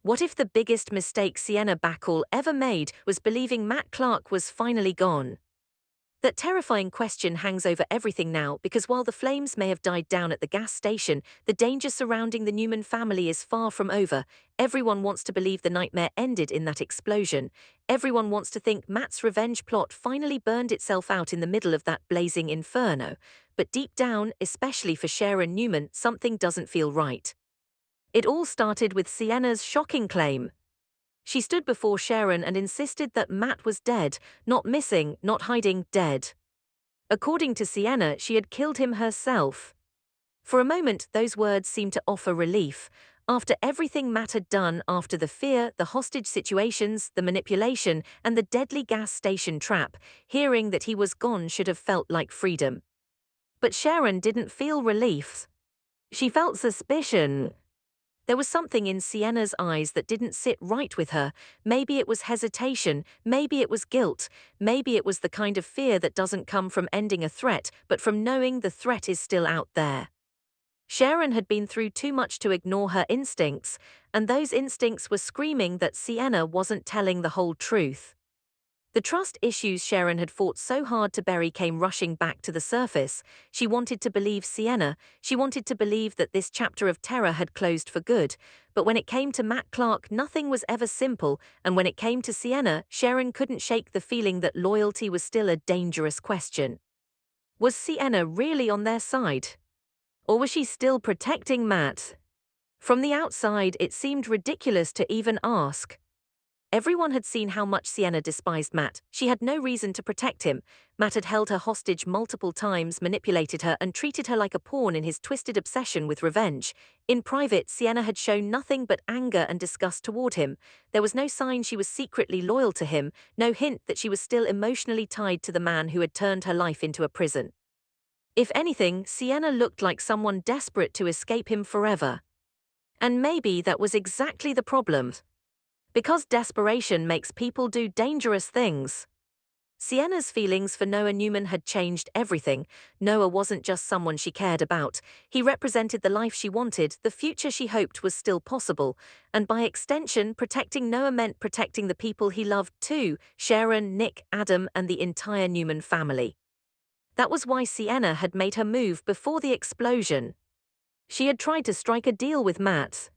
What if the biggest mistake Sienna Bacall ever made was believing Matt Clark was finally gone? That terrifying question hangs over everything now because while the flames may have died down at the gas station, the danger surrounding the Newman family is far from over. Everyone wants to believe the nightmare ended in that explosion. Everyone wants to think Matt's revenge plot finally burned itself out in the middle of that blazing inferno. But deep down, especially for Sharon Newman, something doesn't feel right. It all started with Sienna's shocking claim. She stood before Sharon and insisted that Matt was dead, not missing, not hiding, dead. According to Sienna, she had killed him herself. For a moment, those words seemed to offer relief. After everything Matt had done, after the fear, the hostage situations, the manipulation, and the deadly gas station trap, hearing that he was gone should have felt like freedom. But Sharon didn't feel relief. She felt suspicion. There was something in Sienna's eyes that didn't sit right with her. Maybe it was hesitation, maybe it was guilt, maybe it was the kind of fear that doesn't come from ending a threat, but from knowing the threat is still out there. Sharon had been through too much to ignore her instincts, and those instincts were screaming that Sienna wasn't telling the whole truth. The trust issues Sharon had fought so hard to bury came rushing back to the surface. She wanted to believe Sienna, she wanted to believe that this chapter of terror had closed for good. But when it came to Matt Clark, nothing was ever simple, and when it came to Sienna, Sharon couldn't shake the feeling that loyalty was still a dangerous question. Was Sienna really on their side? Or was she still protecting Matt? From the outside, it seemed ridiculous to even ask. Everyone had seen how much Sienna despised Matt. She had no reason to protect him. Matt had held her hostage multiple times, manipulated her, and treated her like a pawn in his twisted obsession with revenge. In private, Sienna had shown nothing but anger and disgust toward him. There was no sign she was secretly loyal to him, no hint that she was still emotionally tied to the man who had turned her life into a prison. If anything, Sienna looked like someone desperate to escape him forever. And maybe that was exactly the problem. Because desperation makes people do dangerous things. Sienna's feelings for Noah Newman had changed everything. Noah wasn't just someone she cared about. He represented the life she wanted, the future she hoped was still possible. And by extension, protecting Noah meant protecting the people he loved too, Sharon, Nick, Adam, and the entire Newman family. That was why Sienna had made her move before the explosion. She had tried to strike a deal with Matt.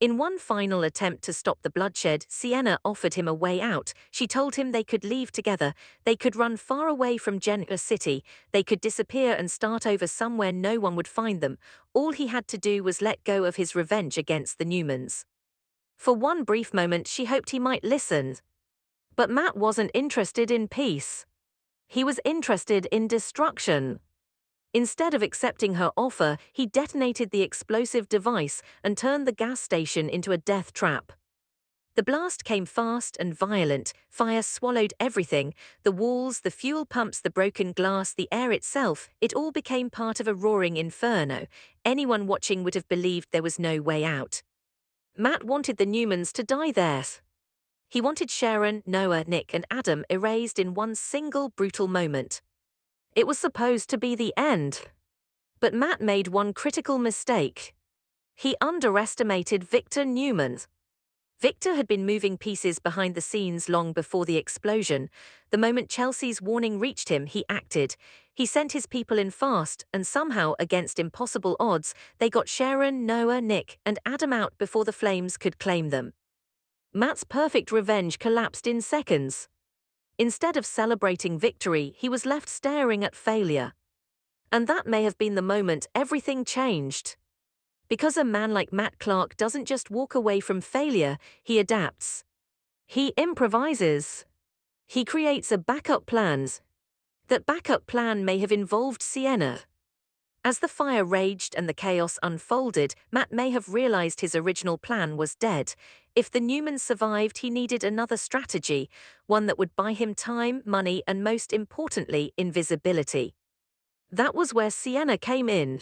In one final attempt to stop the bloodshed, Sienna offered him a way out. She told him they could leave together, they could run far away from Genoa City, they could disappear and start over somewhere no one would find them. All he had to do was let go of his revenge against the Newmans. For one brief moment, she hoped he might listen. But Matt wasn't interested in peace. He was interested in destruction. Instead of accepting her offer, he detonated the explosive device and turned the gas station into a death trap. The blast came fast and violent. Fire swallowed everything, the walls, the fuel pumps, the broken glass, the air itself. It all became part of a roaring inferno. Anyone watching would have believed there was no way out. Matt wanted the Newmans to die there. He wanted Sharon, Noah, Nick, and Adam erased in one single brutal moment. It was supposed to be the end. But Matt made one critical mistake. He underestimated Victor Newman. Victor had been moving pieces behind the scenes long before the explosion. The moment Chelsea's warning reached him, he acted. He sent his people in fast, and somehow, against impossible odds, they got Sharon, Noah, Nick, and Adam out before the flames could claim them. Matt's perfect revenge collapsed in seconds. Instead of celebrating victory, he was left staring at failure. And that may have been the moment everything changed. Because a man like Matt Clark doesn't just walk away from failure, he adapts. He improvises. He creates a backup plan. That backup plan may have involved Sienna. As the fire raged and the chaos unfolded, Matt may have realized his original plan was dead. If the Newmans survived, he needed another strategy, one that would buy him time, money, and most importantly, invisibility. That was where Sienna came in.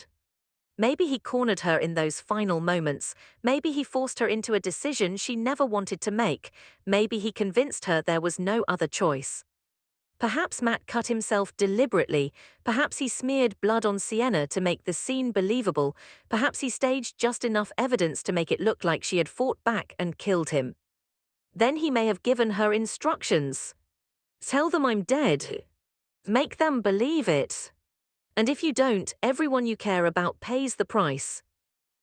Maybe he cornered her in those final moments. Maybe he forced her into a decision she never wanted to make. Maybe he convinced her there was no other choice. Perhaps Matt cut himself deliberately, perhaps he smeared blood on Sienna to make the scene believable, perhaps he staged just enough evidence to make it look like she had fought back and killed him. Then he may have given her instructions. Tell them I'm dead. Make them believe it. And if you don't, everyone you care about pays the price.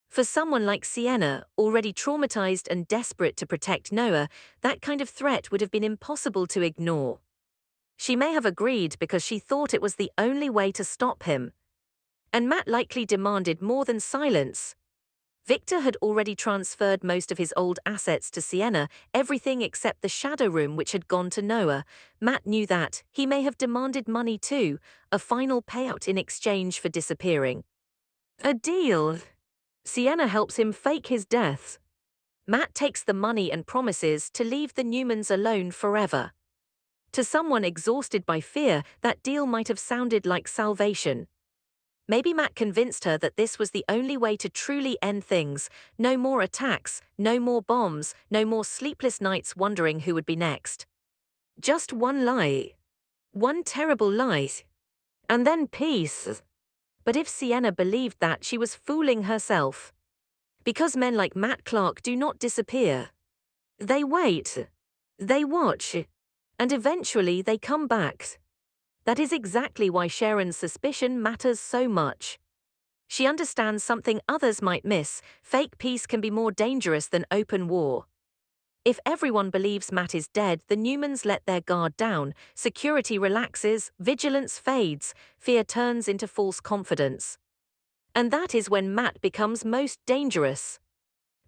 For someone like Sienna, already traumatized and desperate to protect Noah, that kind of threat would have been impossible to ignore. She may have agreed because she thought it was the only way to stop him. And Matt likely demanded more than silence. Victor had already transferred most of his old assets to Sienna, everything except the shadow room which had gone to Noah. Matt knew that. He may have demanded money too, a final payout in exchange for disappearing. A deal. Sienna helps him fake his death. Matt takes the money and promises to leave the Newmans alone forever. To someone exhausted by fear, that deal might have sounded like salvation. Maybe Matt convinced her that this was the only way to truly end things. No more attacks, no more bombs, no more sleepless nights wondering who would be next. Just one lie. One terrible lie. And then peace. But if Sienna believed that, she was fooling herself. Because men like Matt Clark do not disappear. They wait. They watch. And eventually they come back. That is exactly why Sharon's suspicion matters so much. She understands something others might miss. Fake peace can be more dangerous than open war. If everyone believes Matt is dead, the Newmans let their guard down, security relaxes, vigilance fades, fear turns into false confidence. And that is when Matt becomes most dangerous.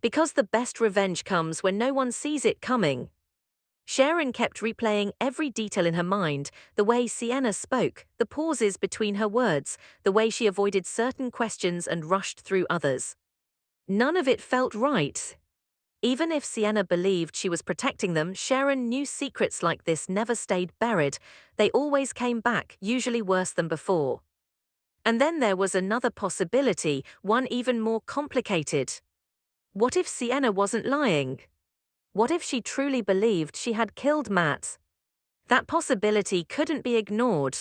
Because the best revenge comes when no one sees it coming. Sharon kept replaying every detail in her mind, the way Sienna spoke, the pauses between her words, the way she avoided certain questions and rushed through others. None of it felt right. Even if Sienna believed she was protecting them, Sharon knew secrets like this never stayed buried. They always came back, usually worse than before. And then there was another possibility, one even more complicated. What if Sienna wasn't lying? What if she truly believed she had killed Matt? That possibility couldn't be ignored.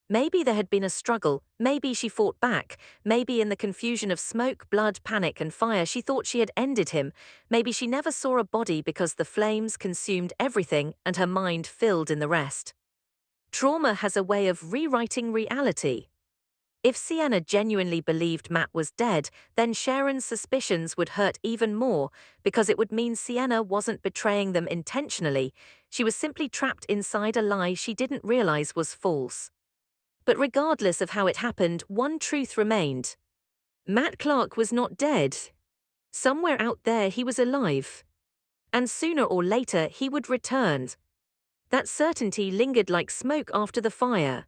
Maybe there had been a struggle, maybe she fought back, maybe in the confusion of smoke, blood, panic and fire she thought she had ended him, maybe she never saw a body because the flames consumed everything and her mind filled in the rest. Trauma has a way of rewriting reality. If Sienna genuinely believed Matt was dead, then Sharon's suspicions would hurt even more, because it would mean Sienna wasn't betraying them intentionally, she was simply trapped inside a lie she didn't realize was false. But regardless of how it happened, one truth remained. Matt Clark was not dead. Somewhere out there he was alive. And sooner or later he would return. That certainty lingered like smoke after the fire.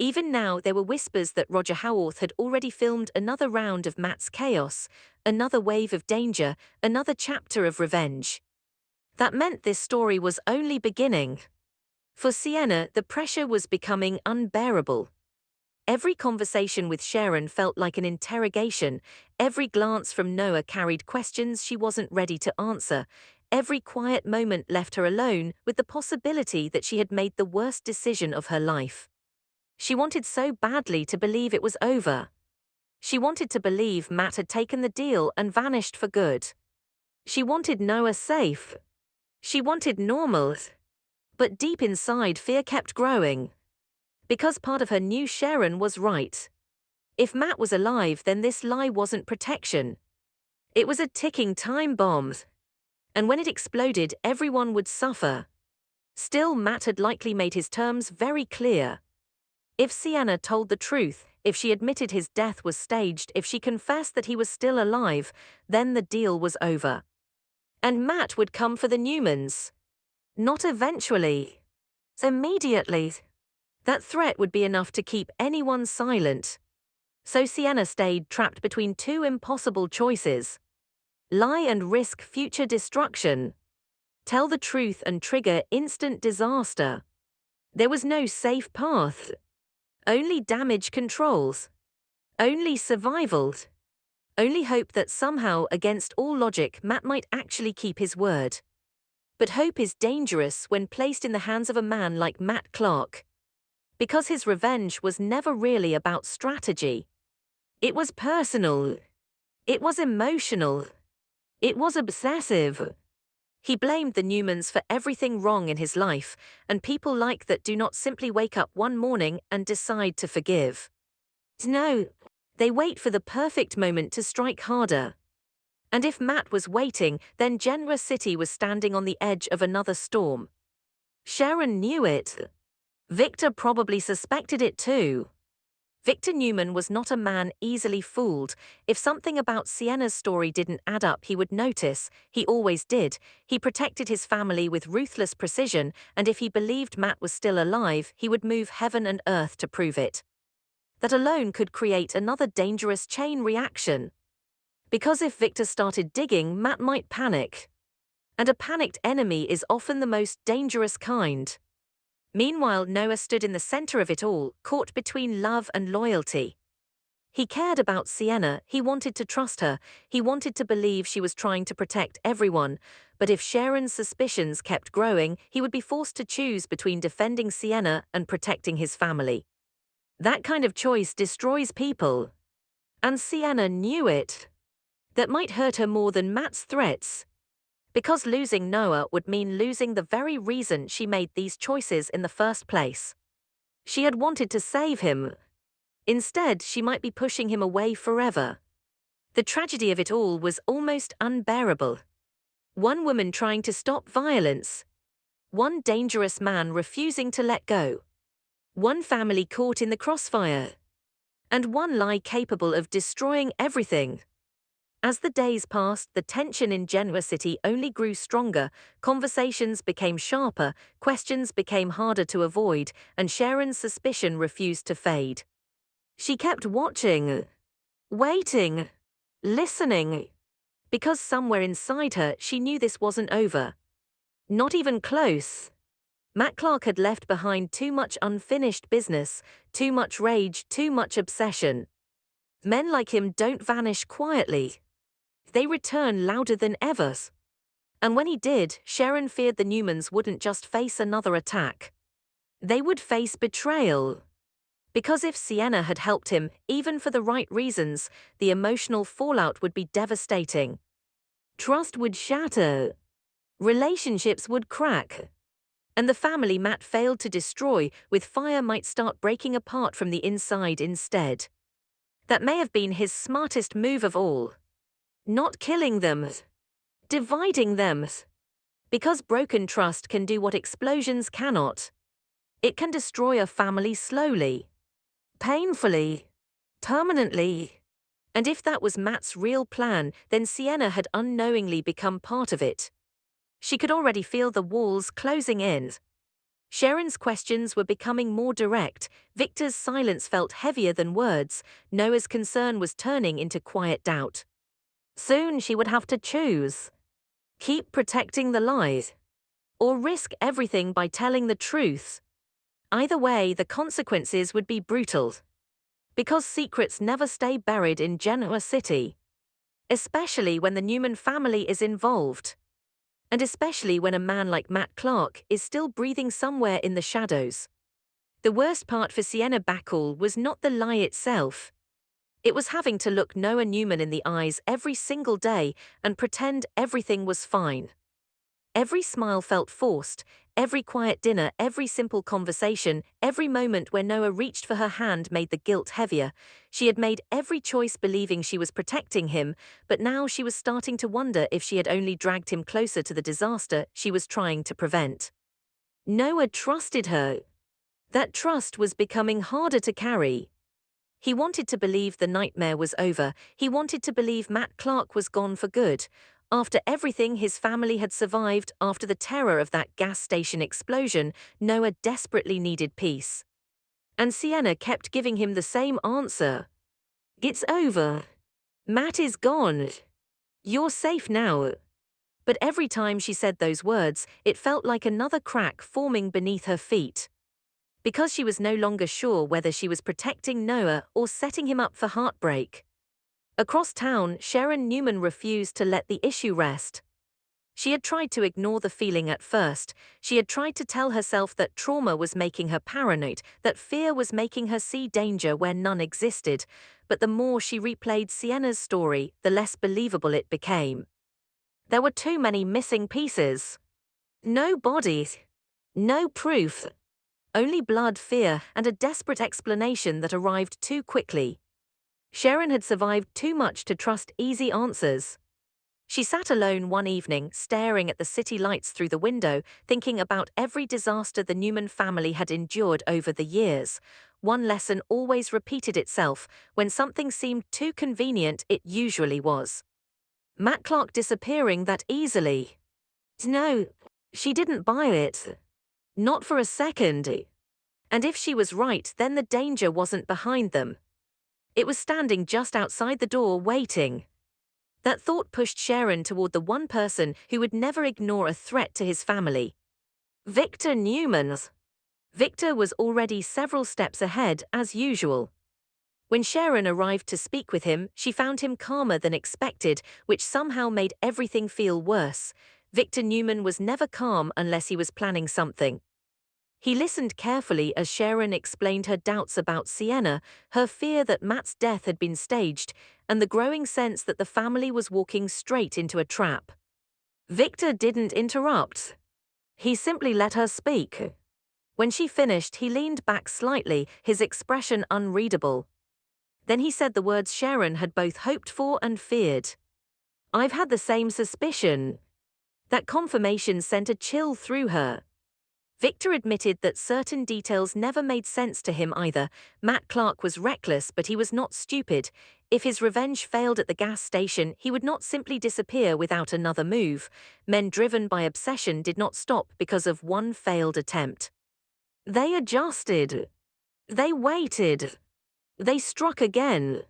Even now there were whispers that Roger Howarth had already filmed another round of Matt's chaos, another wave of danger, another chapter of revenge. That meant this story was only beginning. For Sienna, the pressure was becoming unbearable. Every conversation with Sharon felt like an interrogation, every glance from Noah carried questions she wasn't ready to answer, every quiet moment left her alone with the possibility that she had made the worst decision of her life. She wanted so badly to believe it was over. She wanted to believe Matt had taken the deal and vanished for good. She wanted Noah safe. She wanted normal. But deep inside, fear kept growing. Because part of her knew Sharon was right. If Matt was alive, then this lie wasn't protection. It was a ticking time bomb. And when it exploded, everyone would suffer. Still, Matt had likely made his terms very clear. If Sienna told the truth, if she admitted his death was staged, if she confessed that he was still alive, then the deal was over. And Matt would come for the Newmans. Not eventually. Immediately. That threat would be enough to keep anyone silent. So Sienna stayed trapped between two impossible choices. Lie and risk future destruction. Tell the truth and trigger instant disaster. There was no safe path. Only damage controls. Only survival. Only hope that somehow, against all logic, Matt might actually keep his word. But hope is dangerous when placed in the hands of a man like Matt Clark. Because his revenge was never really about strategy. It was personal. It was emotional. It was obsessive. He blamed the Newmans for everything wrong in his life, and people like that do not simply wake up one morning and decide to forgive. No, they wait for the perfect moment to strike harder. And if Matt was waiting, then Genoa City was standing on the edge of another storm. Sharon knew it. Victor probably suspected it too. Victor Newman was not a man easily fooled. If something about Sienna's story didn't add up, he would notice. He always did. He protected his family with ruthless precision, and if he believed Matt was still alive, he would move heaven and earth to prove it. That alone could create another dangerous chain reaction. Because if Victor started digging, Matt might panic. And a panicked enemy is often the most dangerous kind. Meanwhile, Noah stood in the center of it all, caught between love and loyalty. He cared about Sienna, he wanted to trust her, he wanted to believe she was trying to protect everyone, but if Sharon's suspicions kept growing, he would be forced to choose between defending Sienna and protecting his family. That kind of choice destroys people. And Sienna knew it. That might hurt her more than Matt's threats. Because losing Noah would mean losing the very reason she made these choices in the first place. She had wanted to save him. Instead, she might be pushing him away forever. The tragedy of it all was almost unbearable. One woman trying to stop violence. One dangerous man refusing to let go. One family caught in the crossfire. And one lie capable of destroying everything. As the days passed, the tension in Genoa City only grew stronger, conversations became sharper, questions became harder to avoid, and Sharon's suspicion refused to fade. She kept watching, waiting, listening. Because somewhere inside her, she knew this wasn't over. Not even close. Matt Clark had left behind too much unfinished business, too much rage, too much obsession. Men like him don't vanish quietly. They return louder than ever. And when he did, Sharon feared the Newmans wouldn't just face another attack. They would face betrayal. Because if Sienna had helped him, even for the right reasons, the emotional fallout would be devastating. Trust would shatter. Relationships would crack. And the family Matt failed to destroy with fire might start breaking apart from the inside instead. That may have been his smartest move of all. Not killing them. Dividing them. Because broken trust can do what explosions cannot. It can destroy a family slowly, painfully, permanently. And if that was Matt's real plan, then Sienna had unknowingly become part of it. She could already feel the walls closing in. Sharon's questions were becoming more direct, Victor's silence felt heavier than words, Noah's concern was turning into quiet doubt. Soon she would have to choose. Keep protecting the lies. Or risk everything by telling the truth. Either way, the consequences would be brutal. Because secrets never stay buried in Genoa City. Especially when the Newman family is involved. And especially when a man like Matt Clark is still breathing somewhere in the shadows. The worst part for Sienna Bacall was not the lie itself. It was having to look Noah Newman in the eyes every single day and pretend everything was fine. Every smile felt forced, every quiet dinner, every simple conversation, every moment where Noah reached for her hand made the guilt heavier. She had made every choice believing she was protecting him, but now she was starting to wonder if she had only dragged him closer to the disaster she was trying to prevent. Noah trusted her. That trust was becoming harder to carry. He wanted to believe the nightmare was over. He wanted to believe Matt Clark was gone for good. After everything his family had survived, after the terror of that gas station explosion, Noah desperately needed peace. And Sienna kept giving him the same answer. It's over. Matt is gone. You're safe now. But every time she said those words, it felt like another crack forming beneath her feet. Because she was no longer sure whether she was protecting Noah or setting him up for heartbreak. Across town, Sharon Newman refused to let the issue rest. She had tried to ignore the feeling at first. She had tried to tell herself that trauma was making her paranoid, that fear was making her see danger where none existed. But the more she replayed Sienna's story, the less believable it became. There were too many missing pieces. No bodies. No proof. Only blood, fear, and a desperate explanation that arrived too quickly. Sharon had survived too much to trust easy answers. She sat alone one evening, staring at the city lights through the window, thinking about every disaster the Newman family had endured over the years. One lesson always repeated itself: when something seemed too convenient, it usually was. Matt Clark disappearing that easily. No, she didn't buy it. Not for a second. And if she was right, then the danger wasn't behind them. It was standing just outside the door, waiting. That thought pushed Sharon toward the one person who would never ignore a threat to his family. Victor Newmans. Victor was already several steps ahead, as usual. When Sharon arrived to speak with him, she found him calmer than expected, which somehow made everything feel worse. Victor Newman was never calm unless he was planning something. He listened carefully as Sharon explained her doubts about Sienna, her fear that Matt's death had been staged, and the growing sense that the family was walking straight into a trap. Victor didn't interrupt. He simply let her speak. When she finished, he leaned back slightly, his expression unreadable. Then he said the words Sharon had both hoped for and feared. "I've had the same suspicion." That confirmation sent a chill through her. Victor admitted that certain details never made sense to him either. Matt Clark was reckless, but he was not stupid. If his revenge failed at the gas station, he would not simply disappear without another move. Men driven by obsession did not stop because of one failed attempt. They adjusted. They waited. They struck again.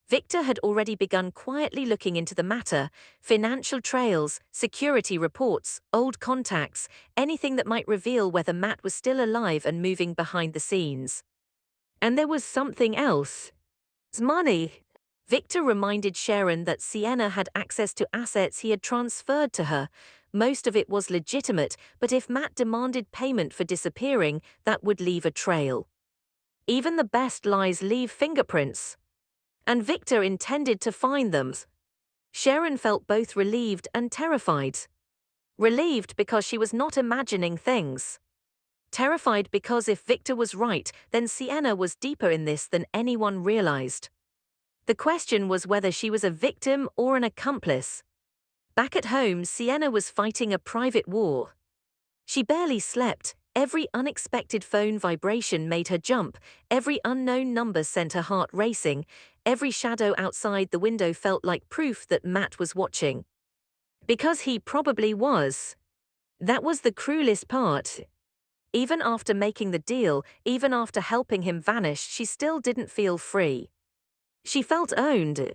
Victor had already begun quietly looking into the matter: financial trails, security reports, old contacts, anything that might reveal whether Matt was still alive and moving behind the scenes. And there was something else. Money. Victor reminded Sharon that Sienna had access to assets he had transferred to her. Most of it was legitimate, but if Matt demanded payment for disappearing, that would leave a trail. Even the best lies leave fingerprints. And Victor intended to find them. Sharon felt both relieved and terrified. Relieved because she was not imagining things. Terrified because if Victor was right, then Sienna was deeper in this than anyone realized. The question was whether she was a victim or an accomplice. Back at home, Sienna was fighting a private war. She barely slept. Every unexpected phone vibration made her jump. Every unknown number sent her heart racing. Every shadow outside the window felt like proof that Matt was watching. Because he probably was. That was the cruelest part. Even after making the deal, even after helping him vanish, she still didn't feel free. She felt owned.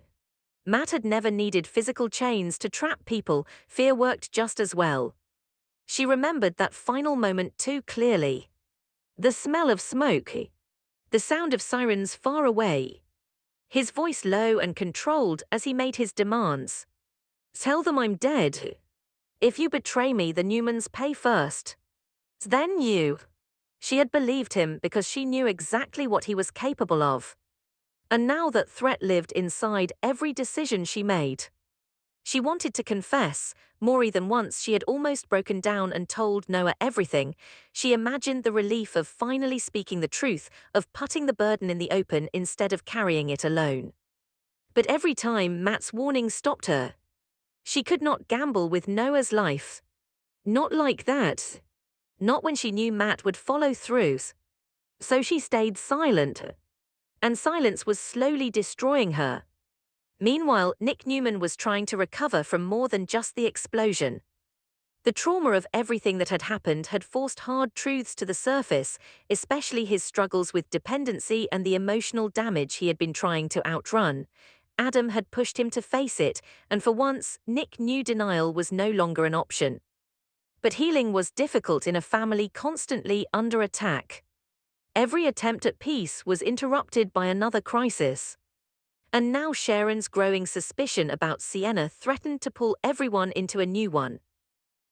Matt had never needed physical chains to trap people. Fear worked just as well. She remembered that final moment too clearly. The smell of smoke. The sound of sirens far away. His voice low and controlled as he made his demands. "Tell them I'm dead. If you betray me, the Newmans pay first. Then you." She had believed him because she knew exactly what he was capable of. And now that threat lived inside every decision she made. She wanted to confess. More than once she had almost broken down and told Noah everything. She imagined the relief of finally speaking the truth, of putting the burden in the open instead of carrying it alone. But every time Matt's warning stopped her. She could not gamble with Noah's life. Not like that. Not when she knew Matt would follow through. So she stayed silent. And silence was slowly destroying her. Meanwhile, Nick Newman was trying to recover from more than just the explosion. The trauma of everything that had happened had forced hard truths to the surface, especially his struggles with dependency and the emotional damage he had been trying to outrun. Adam had pushed him to face it, and for once, Nick knew denial was no longer an option. But healing was difficult in a family constantly under attack. Every attempt at peace was interrupted by another crisis. And now Sharon's growing suspicion about Sienna threatened to pull everyone into a new one.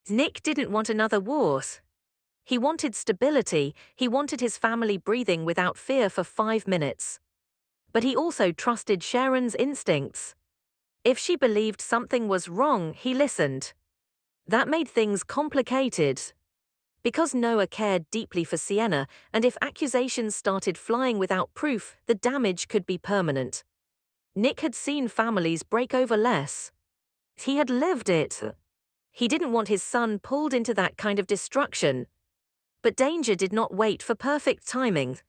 Nick didn't want another war. He wanted stability, he wanted his family breathing without fear for 5 minutes. But he also trusted Sharon's instincts. If she believed something was wrong, he listened. That made things complicated. Because Noah cared deeply for Sienna, and if accusations started flying without proof, the damage could be permanent. Nick had seen families break over less. He had lived it. He didn't want his son pulled into that kind of destruction. But danger did not wait for perfect timing.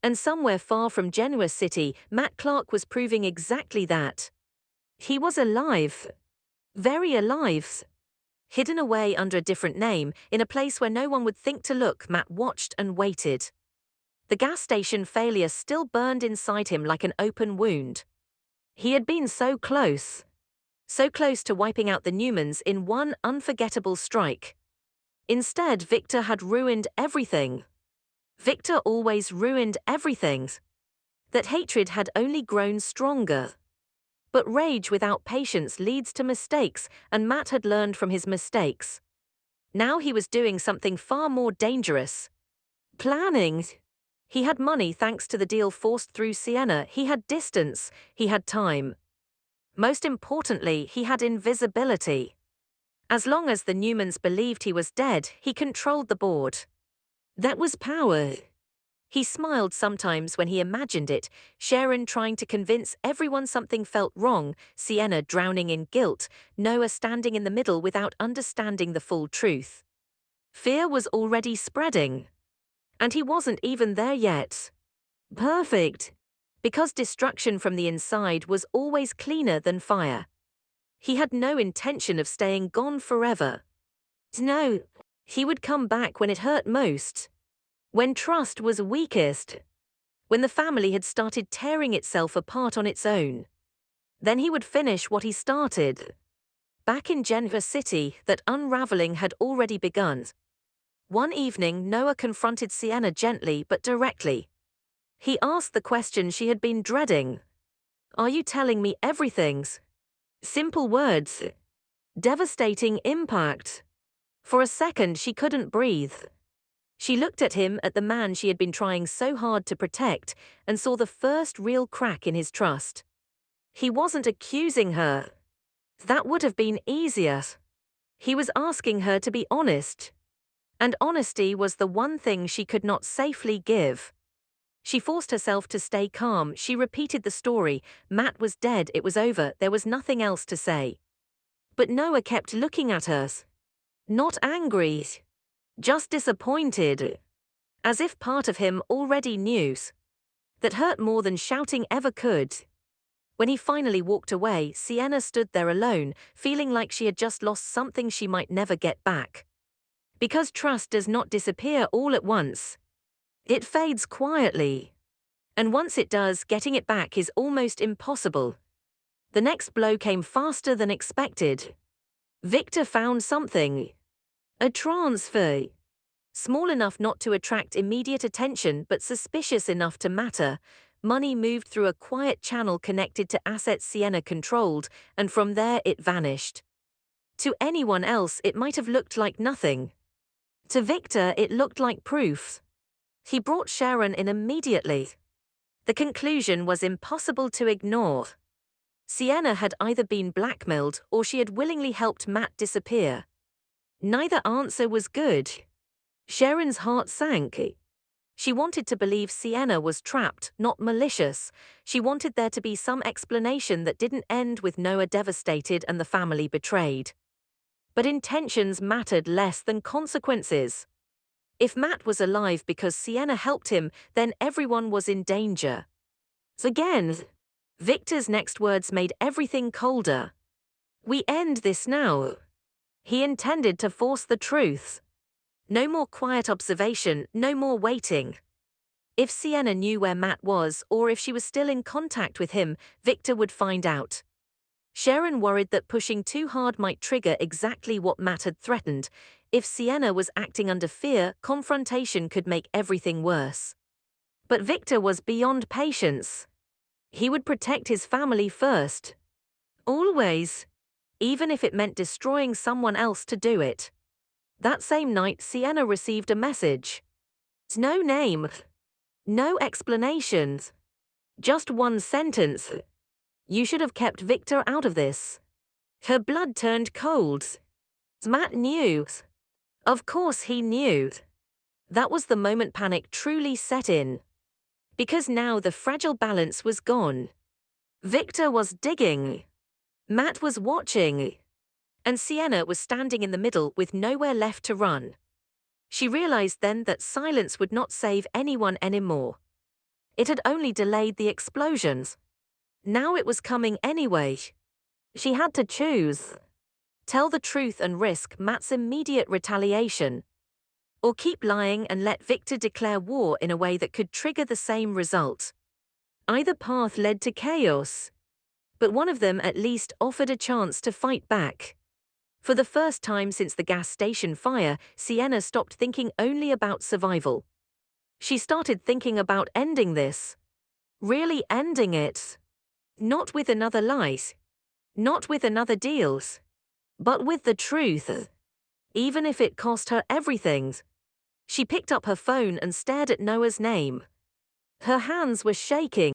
And somewhere far from Genoa City, Matt Clark was proving exactly that. He was alive. Very alive. Hidden away under a different name, in a place where no one would think to look, Matt watched and waited. The gas station failure still burned inside him like an open wound. He had been so close. So close to wiping out the Newmans in one unforgettable strike. Instead, Victor had ruined everything. Victor always ruined everything. That hatred had only grown stronger. But rage without patience leads to mistakes, and Matt had learned from his mistakes. Now he was doing something far more dangerous. Planning. He had money thanks to the deal forced through Sienna, he had distance, he had time. Most importantly, he had invisibility. As long as the Newmans believed he was dead, he controlled the board. That was power. He smiled sometimes when he imagined it, Sharon trying to convince everyone something felt wrong, Sienna drowning in guilt, Noah standing in the middle without understanding the full truth. Fear was already spreading. And he wasn't even there yet. Perfect. Because destruction from the inside was always cleaner than fire. He had no intention of staying gone forever. No, he would come back when it hurt most. When trust was weakest. When the family had started tearing itself apart on its own. Then he would finish what he started. Back in Genoa City, that unraveling had already begun. One evening, Noah confronted Sienna gently but directly. He asked the question she had been dreading. Are you telling me everything? Simple words. Devastating impact. For a second, she couldn't breathe. She looked at him, at the man she had been trying so hard to protect, and saw the first real crack in his trust. He wasn't accusing her. That would have been easier. He was asking her to be honest. And honesty was the one thing she could not safely give. She forced herself to stay calm. She repeated the story. Matt was dead, it was over, there was nothing else to say. But Noah kept looking at her. Not angry. Just disappointed. As if part of him already knew. That hurt more than shouting ever could. When he finally walked away, Sienna stood there alone, feeling like she had just lost something she might never get back. Because trust does not disappear all at once. It fades quietly. And once it does, getting it back is almost impossible. The next blow came faster than expected. Victor found something. A transfer. Small enough not to attract immediate attention but suspicious enough to matter, money moved through a quiet channel connected to assets Sienna controlled, and from there it vanished. To anyone else it might have looked like nothing. To Victor it looked like proof. He brought Sharon in immediately. The conclusion was impossible to ignore. Sienna had either been blackmailed or she had willingly helped Matt disappear. Neither answer was good. Sharon's heart sank. She wanted to believe Sienna was trapped, not malicious. She wanted there to be some explanation that didn't end with Noah devastated and the family betrayed. But intentions mattered less than consequences. If Matt was alive because Sienna helped him, then everyone was in danger. Again, Victor's next words made everything colder. We end this now. He intended to force the truth. No more quiet observation, no more waiting. If Sienna knew where Matt was or if she was still in contact with him, Victor would find out. Sharon worried that pushing too hard might trigger exactly what Matt had threatened. If Sienna was acting under fear, confrontation could make everything worse. But Victor was beyond patience. He would protect his family first. Always. Even if it meant destroying someone else to do it. That same night, Sienna received a message. No name. No explanations. Just one sentence. You should have kept Victor out of this. Her blood turned cold. Matt knew. Of course he knew. That was the moment panic truly set in. Because now the fragile balance was gone. Victor was digging. Matt was watching. And Sienna was standing in the middle with nowhere left to run. She realized then that silence would not save anyone anymore. It had only delayed the explosions. Now it was coming anyway. She had to choose. Tell the truth and risk Matt's immediate retaliation. Or keep lying and let Victor declare war in a way that could trigger the same result. Either path led to chaos. But one of them at least offered a chance to fight back. For the first time since the gas station fire, Sienna stopped thinking only about survival. She started thinking about ending this. Really ending it. Not with another lie. Not with another deal. But with the truth. Even if it cost her everything. She picked up her phone and stared at Noah's name. Her hands were shaking.